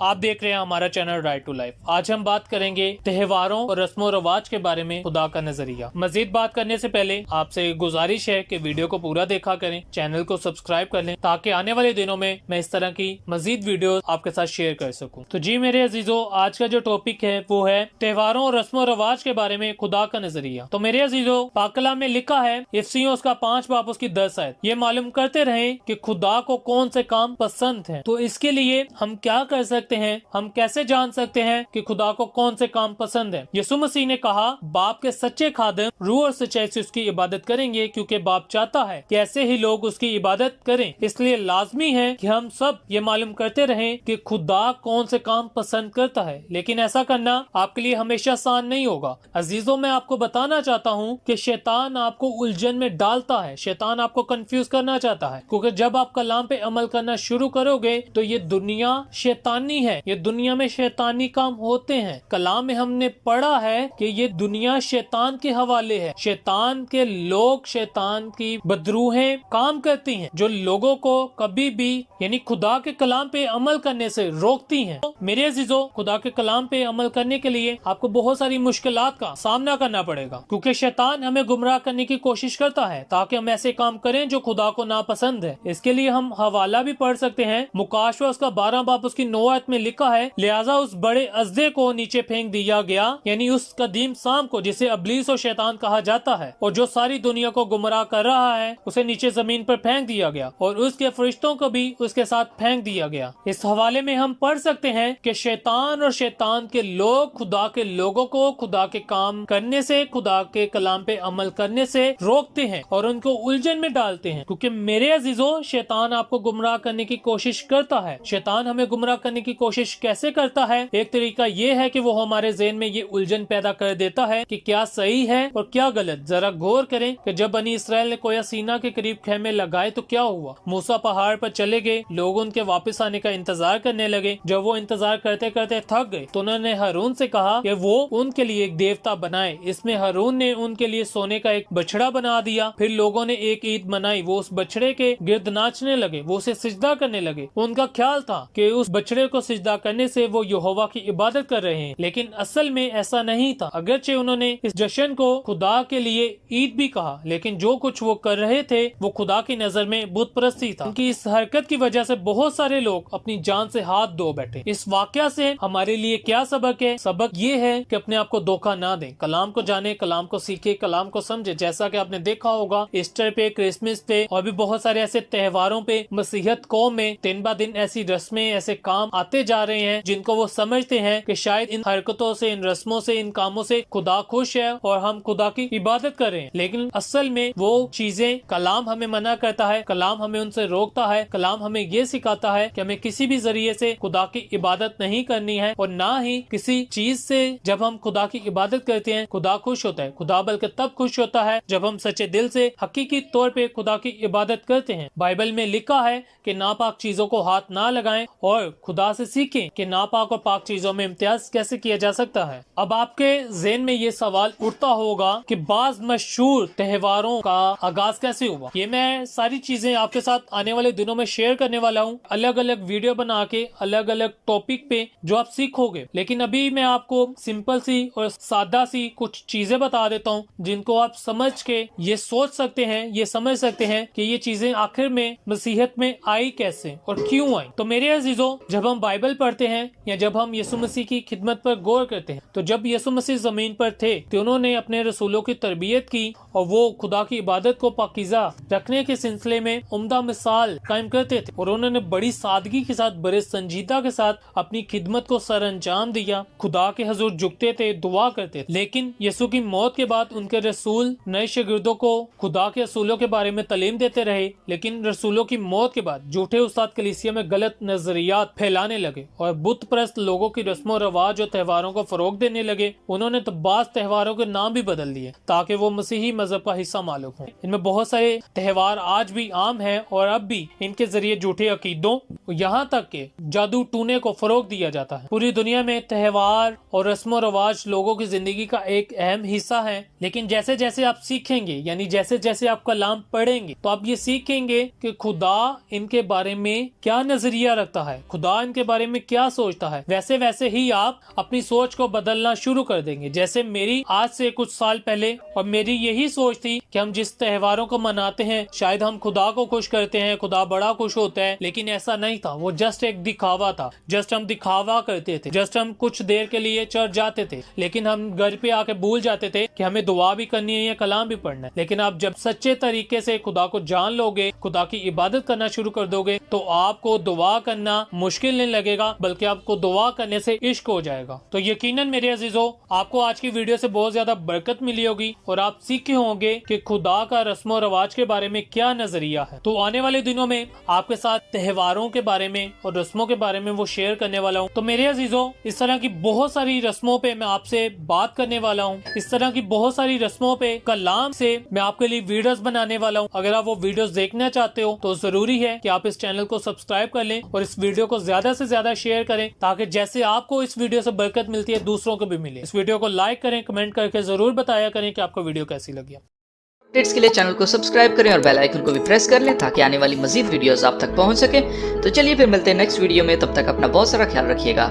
आप देख रहे हैं हमारा चैनल राइट टू लाइफ। आज हम बात करेंगे त्योहारों और रस्मों रिवाज के बारे में, खुदा का नजरिया। मजीद बात करने से पहले आपसे गुजारिश है कि वीडियो को पूरा देखा करें, चैनल को सब्सक्राइब कर लें ताकि आने वाले दिनों में मैं इस तरह की मजीद वीडियो आपके साथ शेयर कर सकूं। तो जी मेरे अजीजों, आज का जो टॉपिक है वो है त्योहारों और रस्मों रिवाज के बारे में खुदा का नजरिया। तो मेरे अजीजों, पाक कलाम में लिखा है इफसियों उसका 5 बाब उसकी 10 आयत, ये मालूम करते रहे कि खुदा को कौन से काम पसंद है। तो इसके लिए हम क्या कर सकते हैं, हम कैसे जान सकते हैं कि खुदा को कौन से काम पसंद है। यीशु मसीह ने कहा बाप के सच्चे खादिम रूह और सच्चाई से उसकी इबादत करेंगे, क्योंकि बाप चाहता है कि ऐसे ही लोग उसकी इबादत करें। इसलिए लाजमी है कि हम सब ये मालूम करते रहें कि खुदा कौन से काम पसंद करता है। लेकिन ऐसा करना आपके लिए हमेशा आसान नहीं होगा। अजीजों, मैं आपको बताना चाहता हूँ कि शैतान आपको उलझन में डालता है, शैतान आपको कंफ्यूज करना चाहता है, क्योंकि जब आप कलाम पे अमल करना शुरू करोगे तो ये दुनिया शैतानी है, ये दुनिया में शैतानी काम होते हैं। कलाम में हमने पढ़ा है कि ये दुनिया शैतान के हवाले है, शैतान के लोग, शैतान की बदरूहें काम करती हैं जो लोगों को कभी भी यानी खुदा के कलाम पे अमल करने से रोकती हैं। तो मेरे अजीजों, खुदा के कलाम पे अमल करने के लिए आपको बहुत सारी मुश्किलात का सामना करना पड़ेगा, क्योंकि शैतान हमें गुमराह करने की कोशिश करता है ताकि हम ऐसे काम करें जो खुदा को नापसंद है। इसके लिए हम हवाला भी पढ़ सकते हैं। मुकाशवा उसका 12 बाब उसकी 9 आयत में लिखा है, लिहाजा उस बड़े अज़दे को नीचे फेंक दिया गया, यानी उस कदीम साम को जिसे अबलीस और शैतान कहा जाता है और जो सारी दुनिया को गुमराह कर रहा है, उसे नीचे जमीन पर फेंक दिया गया और उसके फरिश्तों को भी उसके साथ फेंक दिया गया। इस हवाले में हम पढ़ सकते हैं कि शैतान और शैतान के लोग खुदा के लोगों को खुदा के काम करने से, खुदा के कलाम पे अमल करने से रोकते हैं और उनको उलझन में डालते हैं। क्योंकि मेरे अजीजों, शैतान आपको गुमराह करने की कोशिश करता है। शैतान हमें गुमराह करने की कोशिश कैसे करता है? एक तरीका ये है कि वो हमारे ज़हन में ये उलझन पैदा कर देता है कि क्या सही है और क्या गलत। जरा गौर करें कि जब बनी इसराइल ने कोया सीना के करीब खेमे लगाए तो क्या हुआ? मूसा पहाड़ पर चले गए, लोग उनके वापस आने का इंतजार करने लगे। जब वो इंतजार करते करते थक गए तो उन्होंने हारून से कहा कि वो उनके लिए एक देवता बनाए। इसमें हारून ने उनके लिए सोने का एक बछड़ा बना दिया। फिर लोगों ने एक ईद मनाई, वो उस बछड़े के गिर्द नाचने लगे, वो उसे सिजदा करने लगे। उनका ख्याल था कि उस बछड़े को सिजदा करने से वो यहोवा की इबादत कर रहे हैं, लेकिन असल में ऐसा नहीं था। अगरचे उन्होंने इस जश्न को खुदा के लिए ईद भी कहा, लेकिन जो कुछ वो कर रहे थे वो खुदा की नजर में बुत परस्ती था। उनकी इस हरकत की वजह से बहुत सारे लोग अपनी जान से हाथ धो बैठे। इस वाकया से हमारे लिए क्या सबक है? सबक ये है कि अपने आप को धोखा ना दें, कलाम को जाने, कलाम को सीखे, कलाम को समझे। जैसा कि आपने देखा होगा ईस्टर पे, क्रिसमस पे और भी बहुत सारे ऐसे त्योहारों पे मसीहत कौम में दिन ब दिन ऐसी रस्में, ऐसे काम आते जा रहे हैं जिनको वो समझते हैं कि शायद इन हरकतों से, इन रस्मों से, इन कामों से खुदा खुश है और हम खुदा की इबादत कर रहे हैं। लेकिन असल में वो चीजें कलाम हमें मना करता है, कलाम हमें उनसे रोकता है। कलाम हमें ये सिखाता है कि हमें किसी भी जरिए से खुदा की इबादत नहीं करनी है और ना ही किसी चीज से जब हम खुदा की इबादत करते हैं खुदा खुश होता है। खुदा बल्कि तब खुश होता है जब हम सच्चे दिल से हकीकी तौर पे खुदा की इबादत करते हैं। बाइबल में लिखा है कि नापाक चीजों को हाथ ना लगाएं और खुदा से सीखें कि नापाक और पाक चीजों में इम्तियाज कैसे किया जा सकता है। अब आपके ज़हन में ये सवाल उठता होगा कि बाज मशहूर त्योहारों का आगाज कैसे हुआ। ये मैं सारी चीजें आपके साथ आने वाले दिनों में शेयर करने वाला हूँ, अलग अलग वीडियो बना के अलग अलग टॉपिक पे जो आप सीखोगे। लेकिन अभी मैं आपको सिंपल सी और सादा सी कुछ चीजें बता देता हूँ जिनको आप समझ के ये सोच सकते हैं, ये समझ सकते हैं कि ये चीजें आखिर में मसीहत में आई कैसे और क्यों आई। तो मेरे अजीजों, जब हम बाइबल पढ़ते हैं या जब हम यीशु मसीह की खिदमत पर गौर करते हैं, तो जब यीशु मसीह जमीन पर थे तो उन्होंने अपने रसूलों की तरबियत की और वो खुदा की इबादत को पाकीज़ा रखने के सिलसिले में उम्दा मिसाल कायम करते थे और उन्होंने बड़ी सादगी के साथ, बड़े संजीदा के साथ अपनी खिदमत को सर अंजाम दिया। खुदा के हजूर झुकते थे, दुआ करते थे। लेकिन यीशु की मौत के बाद उनके रसूल नए शागिर्दों को खुदा के असूलों के बारे में तालीम देते रहे, लेकिन रसूलों की मौत के बाद झूठे उस्ताद कलीसिया में गलत नजरियात फैलाने लगे और बुत परस्त लोगों की रस्मों रवाज और त्योहारों को फरोग देने लगे। उन्होंने तो बाज त्योहारों के नाम भी बदल दिए ताकि वो मसीही मजहब का हिस्सा मालूम हो। इनमें बहुत सारे त्योहार आज भी आम हैं और अब भी इनके जरिए झूठे अकीदों, यहाँ तक के जादू टूने को फरोग दिया जाता है। पूरी दुनिया में त्योहार और रस्मों रवाज लोगों की जिंदगी का एक अहम हिस्सा है। लेकिन जैसे जैसे आप सीखेंगे, यानी जैसे जैसे आप कलाम पढ़ेंगे, तो आप ये सीखेंगे कि खुदा इनके बारे में क्या नजरिया रखता है, खुदा इनके बारे में क्या सोचता है, वैसे वैसे ही आप अपनी सोच को बदलना शुरू कर देंगे। जैसे मेरी आज से कुछ साल पहले और मेरी यही सोच थी कि हम जिस त्योहारों को मनाते हैं शायद हम खुदा को खुश करते हैं, खुदा बड़ा खुश होता है, लेकिन ऐसा नहीं था। वो जस्ट एक दिखावा था, जस्ट हम दिखावा करते थे, जस्ट हम कुछ देर के लिए चर्च जाते थे, लेकिन हम घर पे आके भूल जाते थे कि हमें दुआ भी करनी है या कलाम भी पढ़ना है। लेकिन आप जब सच्चे तरीके से खुदा को जान लोगे, खुदा की इबादत करना शुरू कर दोगे, तो आपको दुआ करना मुश्किल नहीं लगेगा, बल्कि आपको दुआ करने से इश्क हो जाएगा। तो यकीनन मेरे अजीजों, आपको आज की वीडियो से बहुत ज्यादा बरकत मिली होगी और आप सीखे होंगे कि खुदा का रस्मो रवाज के बारे में क्या नजरिया है। तो आने वाले दिनों में आपके साथ त्योहारों के बारे में और रस्मों के बारे में वो शेयर करने वाला हूँ। तो मेरे अजीजों, इस तरह की बहुत सारी रस्मों पे मैं आपसे बात करने वाला हूँ। इस तरह की बहुत सारी रस्मों पे कलाम से मैं आपके लिए वीडियोस बनाने वाला हूँ। अगर आप वो वीडियोस देखना चाहते हो तो जरूरी है कि आप इस चैनल को सब्सक्राइब कर लें और इस वीडियो को ज्यादा से ज्यादा शेयर करें, ताकि जैसे आपको इस वीडियो से बरकत मिलती है दूसरों को भी मिले। इस वीडियो को लाइक करें, कमेंट करके जरूर बताया करें कि आपको वीडियो कैसी लगी। अपडेट्स के लिए चैनल को सब्सक्राइब करें और बेल आइकन को भी प्रेस कर लें ताकि आने वाली मजीद वीडियोस आप तक पहुंच सके। तो चलिए फिर मिलते हैं नेक्स्ट वीडियो में, तब तक अपना बहुत सारा ख्याल रखिएगा।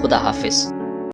खुदा हाफिज।